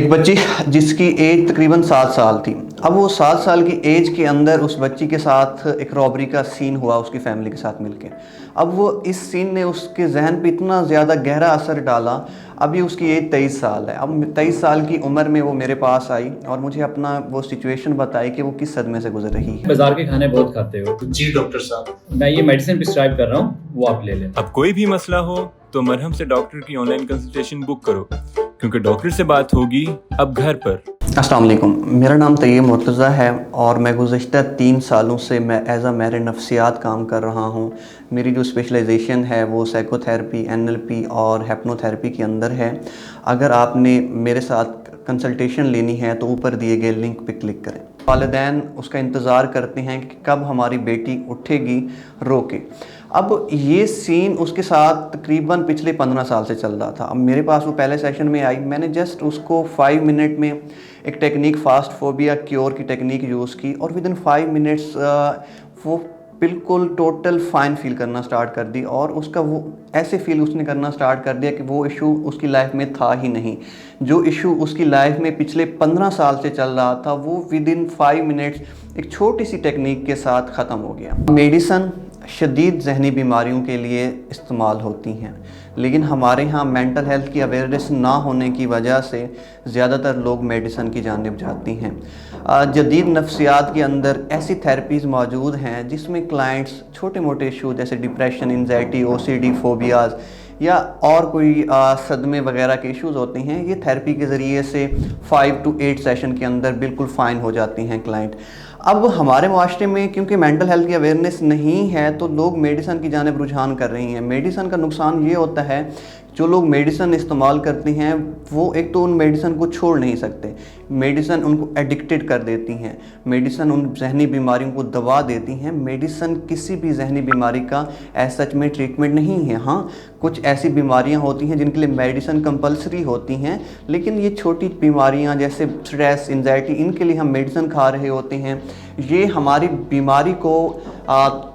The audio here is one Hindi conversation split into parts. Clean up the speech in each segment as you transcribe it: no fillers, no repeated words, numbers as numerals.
एक बच्ची जिसकी एज तकरीबन 7 साल थी। अब वो 7 साल की एज के अंदर उस बच्ची के साथ एक रॉबरी का सीन हुआ उसकी फैमिली के साथ मिलके। अब वो इस सीन ने उसके जहन पे इतना ज़्यादा गहरा असर डाला। अभी उसकी एज 23 साल है। अब 23 साल की उम्र में वो मेरे पास आई और मुझे अपना वो सिचुएशन बताई कि वो किस सदमे से गुजर रही है। बाजार के खाने बहुत खाते हो? जी डॉक्टर साहब, मैं ये मेडिसिन प्रिस्क्राइब कर रहा हूँ, वो आप ले लें। अब कोई भी मसला हो तो मरहम से डॉक्टर की ऑनलाइन कंसल्टेशन बुक करो, क्योंकि डॉक्टर से बात होगी अब घर पर। अस्सलाम वालेकुम, मेरा नाम तैयब मुर्तज़ा है और मैं गुज़श्ता 3 सालों से मैं एज़ आ माहिर नफ्सियात काम कर रहा हूँ। मेरी जो स्पेशलाइजेशन है वो साइकोथेरेपी, NLP और हिप्नोथेरेपी के अंदर है। अगर आपने मेरे साथ कंसल्टेशन लेनी है तो ऊपर दिए गए लिंक पे क्लिक करें। वालिदैन उसका इंतज़ार करते हैं कि कब हमारी बेटी उठेगी रो के। अब ये सीन उसके साथ तकरीबन पिछले 15 साल से चल रहा था। अब मेरे पास वो पहले सेशन में आई, मैंने जस्ट उसको 5 मिनट में एक टेक्निक फास्ट फोबिया क्योर की टेक्निक यूज़ की और विद इन 5 मिनट्स वो बिल्कुल टोटल फाइन फील करना स्टार्ट कर दी और उसका वो ऐसे फील उसने करना स्टार्ट कर दिया कि वो इशू उसकी लाइफ में था ही नहीं। जो इशू उसकी लाइफ में पिछले 15 साल से चल रहा था वो विद इन 5 मिनट्स एक छोटी सी टेक्निक के साथ ख़त्म हो गया। मेडिसन शदीद जहनी बीमारियों के लिए इस्तेमाल होती हैं, लेकिन हमारे यहाँ मेंटल हेल्थ की अवेयरनेस ना होने की वजह से ज़्यादातर लोग मेडिसन की जानिब जाती हैं। जदीद नफ्सियात के अंदर ऐसी थेरेपीज़ मौजूद हैं जिसमें क्लाइंट्स छोटे मोटे इशू जैसे डिप्रेशन, एंजाइटी, OCD, फोबियाज़ या और कोई सदमे वगैरह के इश्यूज़ होते हैं, ये थेरेपी के ज़रिए से 5 to 8 सेशन के अंदर बिल्कुल फ़ाइन हो जाती हैं क्लाइंट। अब हमारे माशरे में क्योंकि मेंटल हेल्थ की अवेयरनेस नहीं है तो लोग मेडिसन की जानिब रुझान कर रही हैं। मेडिसन का नुकसान ये होता है, जो लोग मेडिसन इस्तेमाल करते हैं वो एक तो उन मेडिसन को छोड़ नहीं सकते, मेडिसन उनको एडिक्टेड कर देती हैं, मेडिसन उन जहनी बीमारियों को दबा देती हैं। मेडिसन किसी भी जहनी बीमारी का एज सच में ट्रीटमेंट नहीं है। हाँ, कुछ ऐसी बीमारियां होती हैं जिनके लिए मेडिसन कंपलसरी होती हैं, लेकिन ये छोटी बीमारियां जैसे स्ट्रेस, एंजाइटी, इनके लिए हम मेडिसन खा रहे होते हैं। ये हमारी बीमारी को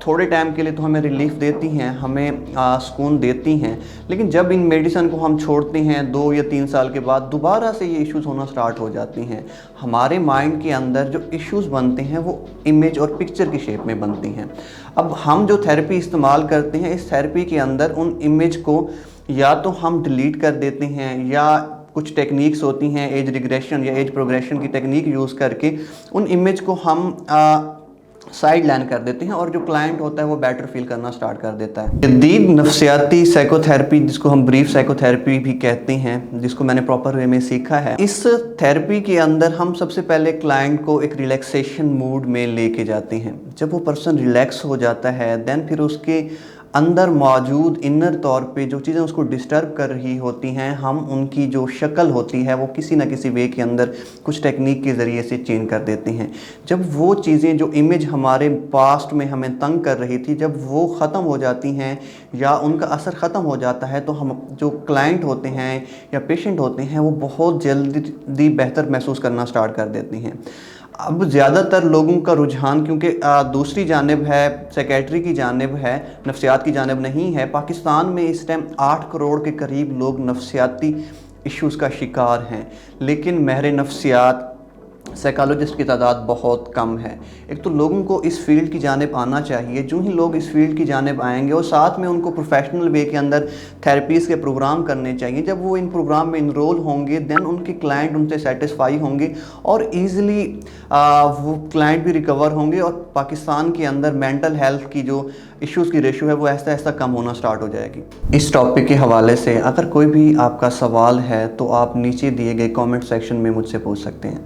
थोड़े टाइम के लिए तो हमें रिलीफ देती हैं, हमें सुकून देती हैं, लेकिन जब इन मेडिसन को हम छोड़ते हैं 2 या 3 साल के बाद दोबारा से ये इश्यूज़ होना स्टार्ट हो जाती हैं। हमारे माइंड के अंदर जो इश्यूज़ बनते हैं वो इमेज और पिक्चर की शेप में बनती हैं। अब हम जो थेरेपी इस्तेमाल करते हैं, इस थेरेपी के अंदर उन इमेज को या तो हम डिलीट कर देते हैं या कुछ टेक्निक्स होती हैं एज रिग्रेशन या एज प्रोग्रेशन की टेक्निक यूज़ करके उन इमेज को हम साइड लाइन कर देते हैं और जो क्लाइंट होता है वो बेटर फील करना स्टार्ट कर देता है। जदीद नफ्सियाती साइकोथेरेपी, जिसको हम ब्रीफ साइकोथेरेपी भी कहते हैं, जिसको मैंने प्रॉपर वे में सीखा है, इस थेरेपी के अंदर हम सबसे पहले क्लाइंट को एक रिलैक्सेशन मूड में लेके जाते हैं। जब वो पर्सन रिलैक्स हो जाता है देन फिर उसके अंदर मौजूद इनर तौर पे जो चीज़ें उसको डिस्टर्ब कर रही होती हैं, हम उनकी जो शक्ल होती है वो किसी ना किसी वे के अंदर कुछ टेक्निक के ज़रिए से चेंज कर देते हैं। जब वो चीज़ें जो इमेज हमारे पास्ट में हमें तंग कर रही थी, जब वो ख़त्म हो जाती हैं या उनका असर ख़त्म हो जाता है तो हम जो क्लाइंट होते हैं या पेशेंट होते हैं वो बहुत जल्दी बेहतर महसूस करना स्टार्ट कर देती हैं। अब ज़्यादातर लोगों का रुझान क्योंकि दूसरी जानिब है, साइकेट्री की जानिब है, नफ्सियात की जानिब नहीं है। पाकिस्तान में इस टाइम 8 करोड़ के करीब लोग नफ्सियाती इश्यूज़ का शिकार हैं, लेकिन माहिर नफ्सियात साइकोलॉजिस्ट की तादाद बहुत कम है। एक तो लोगों को इस फील्ड की जानिब आना चाहिए। जो ही लोग इस फील्ड की जानिब आएंगे और साथ में उनको प्रोफेशनल वे के अंदर थेरेपीज़ के प्रोग्राम करने चाहिए। जब वो इन प्रोग्राम में इनरोल होंगे देन उनके क्लाइंट उनसे सेटिस्फाई होंगे और ईज़िली वो क्लाइंट भी रिकवर होंगे और पाकिस्तान के अंदर मेंटल हेल्थ की जो इश्यूज़ की रेशो है वो ऐसा ऐसा कम होना स्टार्ट हो जाएगी। इस टॉपिक के हवाले से अगर कोई भी आपका सवाल है तो आप नीचे दिए गए कमेंट सेक्शन में मुझसे पूछ सकते हैं।